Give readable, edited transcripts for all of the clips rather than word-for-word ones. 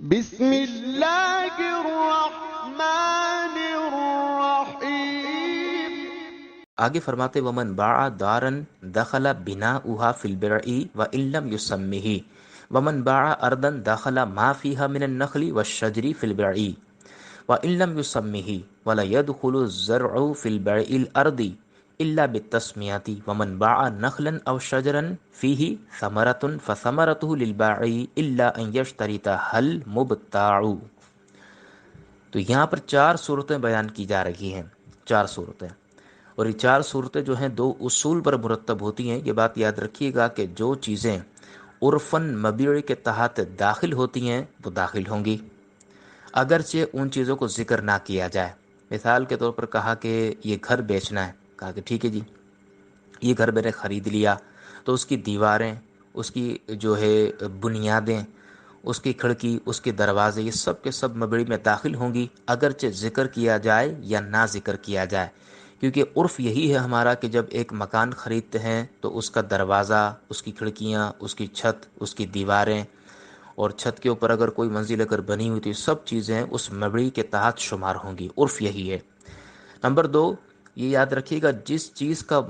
بسم اللہ الرحمن الرحیم۔ آگے فرماتے ومن باع دارن دخل بناؤها فی البرع وان لم یسمہ ومن باع ارضا دخل ما فیها من النخل والشجر فی البرع وان لم یسمہ ولا يدخل الزرع فی البرع الارض الا بالتسمیۃ ومن باع نخلا او شجرا فیہ ثمرۃ فثمرته للباعی الا ان یشترطها المبتاع۔ تو یہاں پر 4 صورتیں بیان کی جا رہی ہیں، 4 صورتیں، اور یہ 4 صورتیں جو ہیں 2 اصول پر مرتب ہوتی ہیں۔ یہ بات یاد رکھیے گا کہ جو چیزیں عرفاً مبیع کے تحت داخل ہوتی ہیں وہ داخل ہوں گی، اگرچہ ان چیزوں کو ذکر نہ کیا جائے۔ مثال کے طور پر کہا کہ یہ گھر بیچنا ہے، کہا کہ ٹھیک ہے جی، یہ گھر میں نے خرید لیا، تو اس کی دیواریں، اس کی جو ہے بنیادیں، اس کی کھڑکی، اس کے دروازے، یہ سب کے سب مبیع میں داخل ہوں گی، اگرچہ ذکر کیا جائے یا نہ ذکر کیا جائے۔ کیونکہ عرف یہی ہے ہمارا کہ جب ایک مکان خریدتے ہیں تو اس کا دروازہ، اس کی کھڑکیاں، اس کی چھت، اس کی دیواریں، اور چھت کے اوپر اگر کوئی منزل اگر بنی ہوئی تو سب چیزیں اس مبیع کے تحت شمار ہوں گی۔ عرف یہی ہے۔ نمبر 2، یہ یاد رکھیے گا جس چیز کا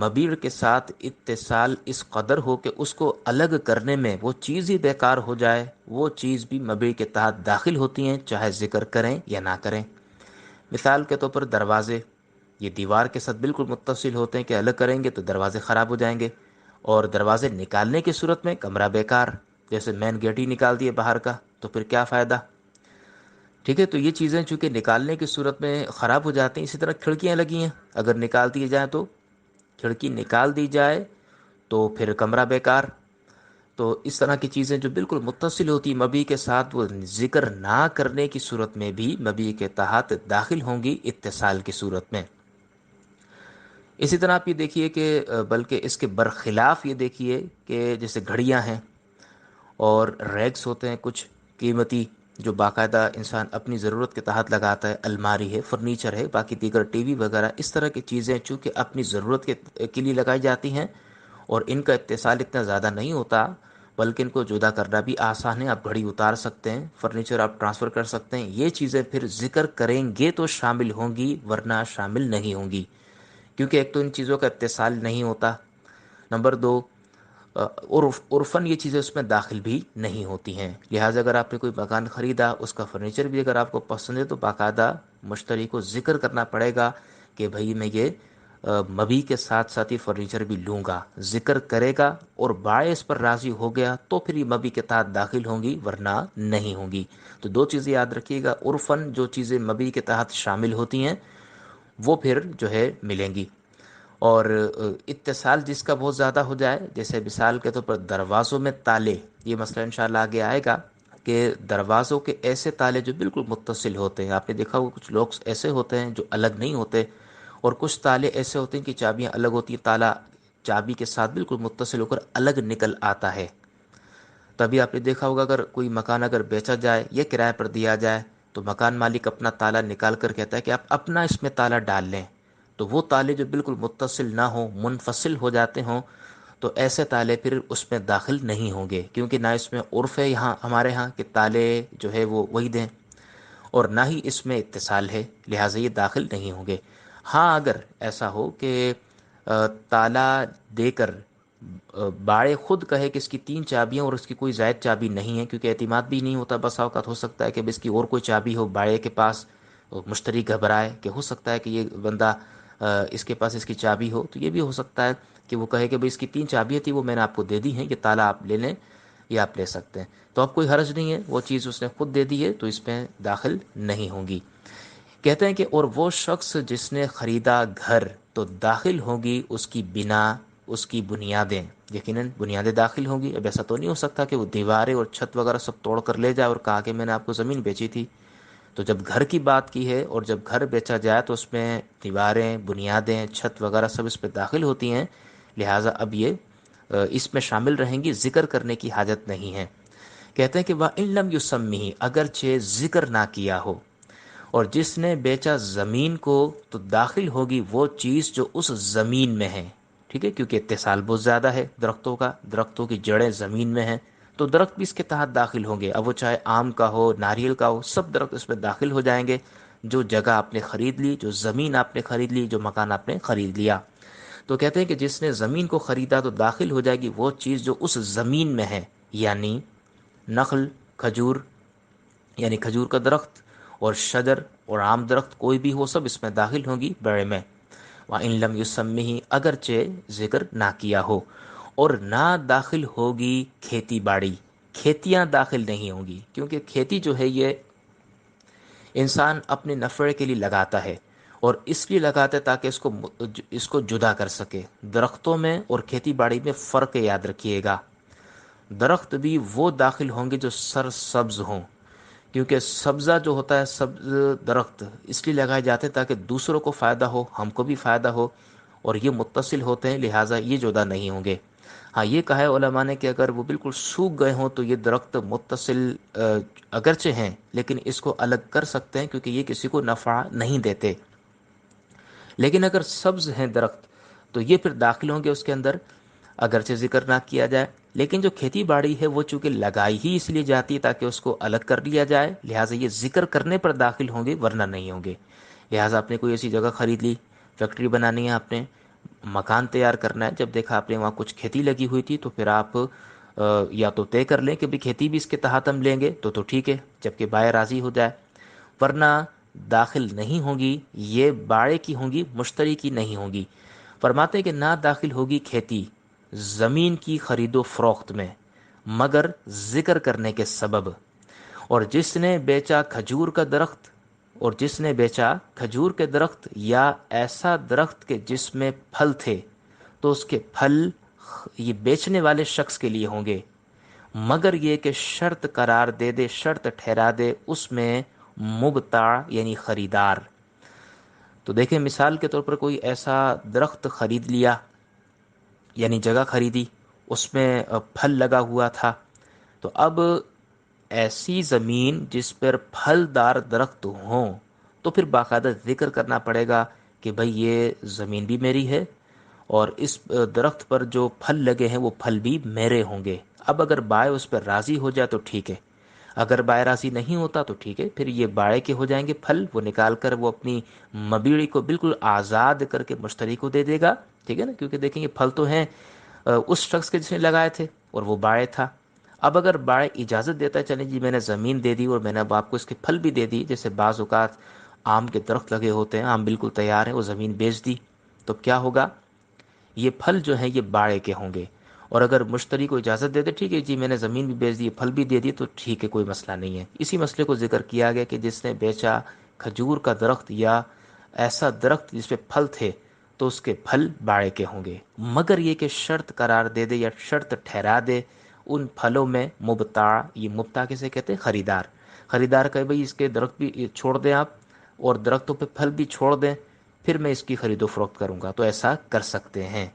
مبیع کے ساتھ اتصال اس قدر ہو کہ اس کو الگ کرنے میں وہ چیز ہی بیکار ہو جائے، وہ چیز بھی مبیع کے تحت داخل ہوتی ہیں، چاہے ذکر کریں یا نہ کریں۔ مثال کے طور پر دروازے، یہ دیوار کے ساتھ بالکل متصل ہوتے ہیں کہ الگ کریں گے تو دروازے خراب ہو جائیں گے، اور دروازے نکالنے کی صورت میں کمرہ بیکار، جیسے مین گیٹ ہی نکال دیے باہر کا تو پھر کیا فائدہ؟ ٹھیک ہے، تو یہ چیزیں چونکہ نکالنے کی صورت میں خراب ہو جاتی ہیں۔ اسی طرح کھڑکیاں لگی ہیں، اگر نکال دی جائیں تو کھڑکی نکال دی جائے تو پھر کمرہ بیکار۔ تو اس طرح کی چیزیں جو بالکل متصل ہوتی مبیع کے ساتھ، وہ ذکر نہ کرنے کی صورت میں بھی مبیع کے تحت داخل ہوں گی اتصال کی صورت میں۔ اسی طرح آپ یہ دیکھیے کہ بلکہ اس کے برخلاف یہ دیکھیے کہ جیسے گھڑیاں ہیں اور ریگس ہوتے ہیں کچھ قیمتی، جو باقاعدہ انسان اپنی ضرورت کے تحت لگاتا ہے، الماری ہے، فرنیچر ہے، باقی دیگر ٹی وی وغیرہ، اس طرح کی چیزیں چونکہ اپنی ضرورت کے لیے لگائی جاتی ہیں اور ان کا اتصال اتنا زیادہ نہیں ہوتا، بلکہ ان کو جدا کرنا بھی آسان ہے۔ آپ گھڑی اتار سکتے ہیں، فرنیچر آپ ٹرانسفر کر سکتے ہیں، یہ چیزیں پھر ذکر کریں گے تو شامل ہوں گی، ورنہ شامل نہیں ہوں گی، کیونکہ ایک تو ان چیزوں کا اتصال نہیں ہوتا، نمبر 2 عرفاً یہ چیزیں اس میں داخل بھی نہیں ہوتی ہیں۔ لہٰذا اگر آپ نے کوئی مکان خریدا، اس کا فرنیچر بھی اگر آپ کو پسند ہے تو باقاعدہ مشتری کو ذکر کرنا پڑے گا کہ بھئی میں یہ مبیع کے ساتھ ساتھ یہ فرنیچر بھی لوں گا، ذکر کرے گا، اور بائع اس پر راضی ہو گیا تو پھر یہ مبیع کے تحت داخل ہوں گی، ورنہ نہیں ہوں گی۔ تو 2 چیزیں یاد رکھیے گا، عرفاً جو چیزیں مبیع کے تحت شامل ہوتی ہیں وہ پھر جو ہے ملیں گی، اور اتصال جس کا بہت زیادہ ہو جائے، جیسے مثال کے طور پر دروازوں میں تالے، یہ مسئلہ انشاءاللہ آگے آئے گا کہ دروازوں کے ایسے تالے جو بالکل متصل ہوتے ہیں، آپ نے دیکھا ہوگا کچھ لوگ ایسے ہوتے ہیں جو الگ نہیں ہوتے، اور کچھ تالے ایسے ہوتے ہیں کہ چابیاں الگ ہوتی ہیں، تالا چابی کے ساتھ بالکل متصل ہو کر الگ نکل آتا ہے۔ تبھی آپ نے دیکھا ہوگا اگر کوئی مکان اگر بیچا جائے یا کرائے پر دیا جائے تو مکان مالک اپنا تالا نکال کر کہتا ہے کہ آپ اپنا اس میں تالا ڈال لیں، تو وہ تالے جو بالکل متصل نہ ہوں، منفصل ہو جاتے ہوں، تو ایسے تالے پھر اس میں داخل نہیں ہوں گے، کیونکہ نہ اس میں عرف ہے یہاں ہمارے ہاں کہ تالے جو ہے وہ وہی دیں، اور نہ ہی اس میں اتصال ہے، لہٰذا یہ داخل نہیں ہوں گے۔ ہاں اگر ایسا ہو کہ تالا دے کر باڑے خود کہے کہ اس کی 3 چابیاں اور اس کی کوئی زائد چابی نہیں ہے، کیونکہ اعتماد بھی نہیں ہوتا، بسا اوقات ہو سکتا ہے کہ اس کی اور کوئی چابی ہو باڑے کے پاس، مشتری گھبرائے کہ ہو سکتا ہے کہ یہ بندہ اس کے پاس اس کی چابی ہو، تو یہ بھی ہو سکتا ہے کہ وہ کہے کہ بھئی اس کی 3 چابیاں تھی، وہ میں نے آپ کو دے دی ہیں، یہ تالا آپ لے لیں یا آپ لے سکتے ہیں، تو اب کوئی حرج نہیں ہے، وہ چیز اس نے خود دے دی ہے تو اس میں داخل نہیں ہوں گی۔ کہتے ہیں کہ اور وہ شخص جس نے خریدا گھر تو داخل ہوگی اس کی بنا، اس کی بنیادیں، یقیناً بنیادیں داخل ہوں گی۔ اب ایسا تو نہیں ہو سکتا کہ وہ دیواریں اور چھت وغیرہ سب توڑ کر لے جائے اور کہا کہ میں نے آپ کو زمین بیچی تھی۔ تو جب گھر کی بات کی ہے اور جب گھر بیچا جائے تو اس میں دیواریں، بنیادیں، چھت وغیرہ سب اس پہ داخل ہوتی ہیں، لہٰذا اب یہ اس میں شامل رہیں گی، ذکر کرنے کی حاجت نہیں ہے۔ کہتے ہیں کہ وَإِن لَمْ يُسَمِّهِ، اگرچہ ذکر نہ کیا ہو، اور جس نے بیچا زمین کو تو داخل ہوگی وہ چیز جو اس زمین میں ہے، ٹھیک ہے، کیونکہ اتصال بہت زیادہ ہے درختوں کا، درختوں کی جڑیں زمین میں ہیں، تو درخت بھی اس کے تحت داخل ہوں گے، اب وہ چاہے آم کا ہو، ناریل کا ہو، سب درخت اس میں داخل ہو جائیں گے۔ جو جگہ آپ نے خرید لی، جو زمین آپ نے خرید لی، جو مکان آپ نے خرید لیا، تو کہتے ہیں کہ جس نے زمین کو خریدا تو داخل ہو جائے گی وہ چیز جو اس زمین میں ہے، یعنی نخل، کھجور، یعنی کھجور کا درخت، اور شجر اور عام درخت کوئی بھی ہو، سب اس میں داخل ہوں گی بیع میں۔ وَإِن لَمْ يُسَمِّهِ، اگرچہ ذکر نہ کیا ہو، اور نہ داخل ہوگی کھیتی باڑی، کھیتیاں داخل نہیں ہوں گی، کیونکہ کھیتی جو ہے یہ انسان اپنے نفع کے لیے لگاتا ہے، اور اس لیے لگاتا ہے تاکہ اس کو جدا کر سکے۔ درختوں میں اور کھیتی باڑی میں فرق یاد رکھیے گا۔ درخت بھی وہ داخل ہوں گے جو سر سبز ہوں، کیونکہ سبزہ جو ہوتا ہے، سبز درخت اس لیے لگائے جاتے ہیں تاکہ دوسروں کو فائدہ ہو، ہم کو بھی فائدہ ہو، اور یہ متصل ہوتے ہیں، لہٰذا یہ جدا نہیں ہوں گے۔ ہاں، یہ کہا ہے علماء نے کہ اگر وہ بالکل سوکھ گئے ہوں تو یہ درخت متصل اگرچہ ہیں، لیکن اس کو الگ کر سکتے ہیں کیونکہ یہ کسی کو نفع نہیں دیتے۔ لیکن اگر سبز ہیں درخت تو یہ پھر داخل ہوں گے اس کے اندر، اگرچہ ذکر نہ کیا جائے۔ لیکن جو کھیتی باڑی ہے وہ چونکہ لگائی ہی اس لیے جاتی ہے تاکہ اس کو الگ کر لیا جائے، لہٰذا یہ ذکر کرنے پر داخل ہوں گے، ورنہ نہیں ہوں گے۔ لہٰذا آپ نے کوئی ایسی جگہ خرید لی، فیکٹری بنانی ہے، آپ نے مکان تیار کرنا ہے، جب دیکھا آپ نے وہاں کچھ کھیتی لگی ہوئی تھی تو پھر آپ یا تو طے کر لیں کہ بھی کھیتی بھی اس کے تحت ہم لیں گے تو ٹھیک ہے، جبکہ بائع راضی ہو جائے، ورنہ داخل نہیں ہوگی، یہ بائع کی ہوں گی، مشتری کی نہیں ہوں گی۔ فرماتے ہیں کہ نہ داخل ہوگی کھیتی زمین کی خرید و فروخت میں مگر ذکر کرنے کے سبب، اور جس نے بیچا کھجور کا درخت، اور جس نے بیچا کھجور کے درخت یا ایسا درخت کے جس میں پھل تھے، تو اس کے پھل یہ بیچنے والے شخص کے لیے ہوں گے، مگر یہ کہ شرط قرار دے دے، شرط ٹھہرا دے اس میں مبتاع یعنی خریدار۔ تو دیکھیں مثال کے طور پر کوئی ایسا درخت خرید لیا، یعنی جگہ خریدی، اس میں پھل لگا ہوا تھا، تو اب ایسی زمین جس پر پھل دار درخت ہوں تو پھر باقاعدہ ذکر کرنا پڑے گا کہ بھئی یہ زمین بھی میری ہے، اور اس درخت پر جو پھل لگے ہیں وہ پھل بھی میرے ہوں گے۔ اب اگر بائع اس پر راضی ہو جائے تو ٹھیک ہے، اگر بائع راضی نہیں ہوتا تو ٹھیک ہے، پھر یہ بائع کے ہو جائیں گے پھل، وہ نکال کر وہ اپنی مبیڑی کو بالکل آزاد کر کے مشتری کو دے دے گا، ٹھیک ہے نا، کیونکہ دیکھیں یہ پھل تو ہیں اس شخص کے جس نے لگائے تھے اور وہ بائع تھا۔ اب اگر بائع اجازت دیتا ہے چلیں جی میں نے زمین دے دی اور میں نے اب آپ کو اس کے پھل بھی دے دی، جیسے بعض اوقات آم کے درخت لگے ہوتے ہیں، آم بالکل تیار ہیں، وہ زمین بیچ دی، تو کیا ہوگا؟ یہ پھل جو ہیں یہ بائع کے ہوں گے، اور اگر مشتری کو اجازت دے دے ٹھیک ہے جی میں نے زمین بھی بیچ دی، پھل بھی دے دی، تو ٹھیک ہے، کوئی مسئلہ نہیں ہے۔ اسی مسئلے کو ذکر کیا گیا کہ جس نے بیچا کھجور کا درخت یا ایسا درخت جس پہ پھل تھے تو اس کے پھل بائع کے ہوں گے، مگر یہ کہ شرط قرار دے دے یا شرط ٹھہرا دے ان پھلوں میں مبتاع، یہ مبتاع کسے کہتے ہیں؟ خریدار۔ خریدار کہے بھئی اس کے درخت بھی چھوڑ دیں آپ، اور درختوں پہ پھل بھی چھوڑ دیں، پھر میں اس کی خرید و فروخت کروں گا، تو ایسا کر سکتے ہیں۔